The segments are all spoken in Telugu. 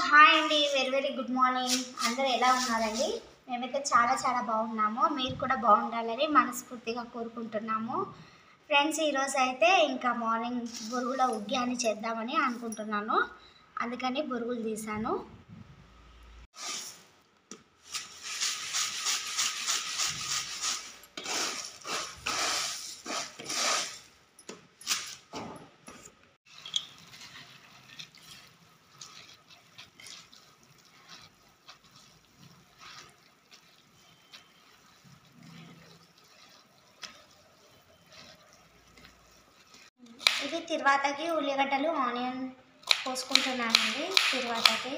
హాయ్ అండి, వెరీ గుడ్ మార్నింగ్. అందరూ ఎలా ఉన్నారండి? మేమైతే చాలా బాగున్నాము. మీరు కూడా బాగుండాలని మనస్ఫూర్తిగా కోరుకుంటున్నాము. ఫ్రెండ్స్, ఈరోజు అయితే ఇంకా మార్నింగ్ బొరుగుల ఉగ్యాన్ని చేద్దామని అనుకుంటున్నాను. అందుకని బొరుగులు తీసాను. ఇది తిరువాతకి ఉల్లిగడ్డలు ఆనియన్ పోసుకుంటున్నానండి. తిరువాతకి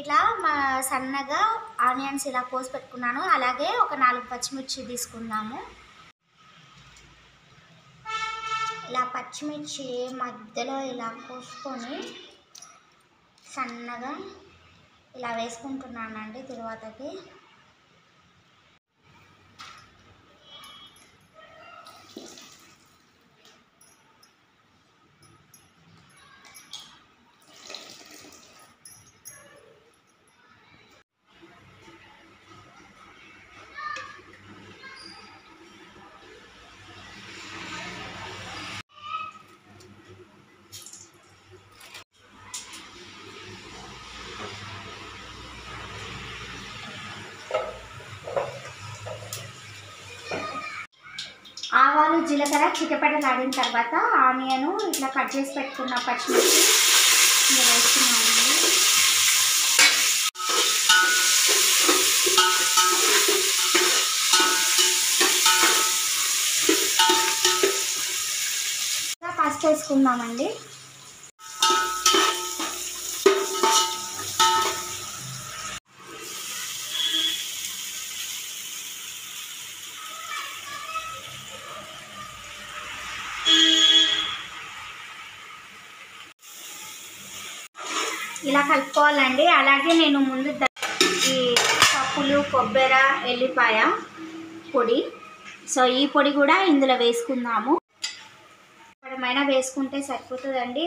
ఇలా సన్నగా ఆనియన్స్ ఇలా కోసి పెట్టుకున్నాను. అలాగే ఒక 4 పచ్చిమిర్చి తీసుకున్నాము. ఇలా పచ్చిమిర్చి మధ్యలో ఇలా కోసుకొని సన్నగా ఇలా వేసుకుంటున్నానండి తిరువాతకి. ఆవాలు జీలకర్ర చిటపటలాడిన తర్వాత ఆనియను ఇట్లా కట్ చేసి పెట్టుకున్న పచ్చిమిర్చి వేస్తున్నామండి. పసుపు వేసుకుందామండి. ఇలా కలుపుకోవాలండి. అలాగే నేను ముందు ఈ పప్పులు, కొబ్బరి, ఎల్లిపాయ పొడి, సో ఈ పొడి కూడా ఇందులో వేసుకుందాము. ఏమైనా వేసుకుంటే సరిపోతుందండి.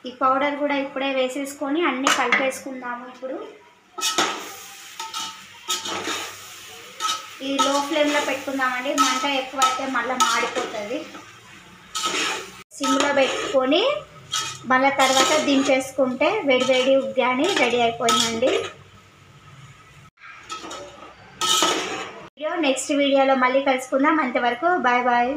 ఈ పౌడర్ కూడా ఇప్పుడే వేసేసుకొని అన్నీ కలిపేసుకుందాము. ఇప్పుడు ఈ లో ఫ్లేమ్లో పెట్టుకుందామండి. మంట ఎక్కువైతే మళ్ళీ మాడిపోతుంది. సిమ్లో పెట్టుకొని మళ్ళీ తర్వాత దించేసుకుంటే వేడి ఉగ్గాని రెడీ అయిపోయిందండి. నెక్స్ట్ వీడియోలో మళ్ళీ కలుసుకుందాం. అంతవరకు బాయ్.